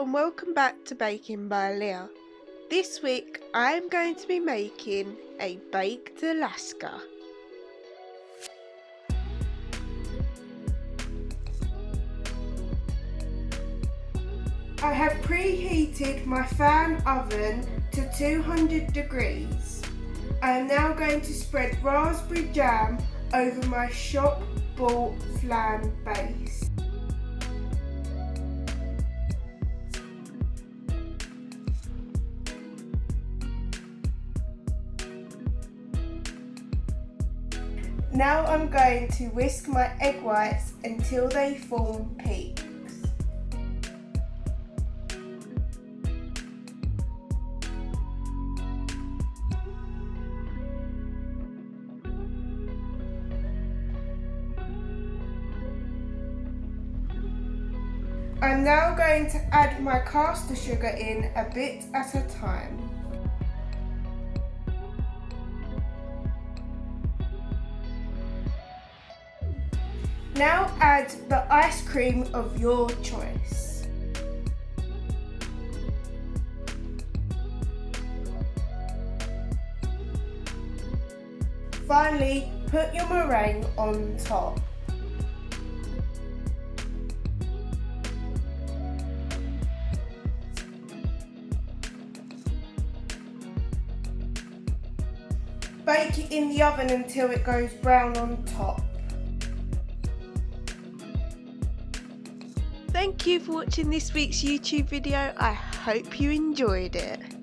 And welcome back to Baking by Leah. This week I am going to be making a baked Alaska. I have preheated my fan oven to 200 degrees. I am now going to spread raspberry jam over my shop bought flan base. Now I'm going to whisk my egg whites until they form peaks. I'm now going to add my caster sugar in a bit at a time. Now add the ice cream of your choice. Finally, put your meringue on top. Bake it in the oven until it goes brown on top. Thank you for watching this week's YouTube video. I hope you enjoyed it.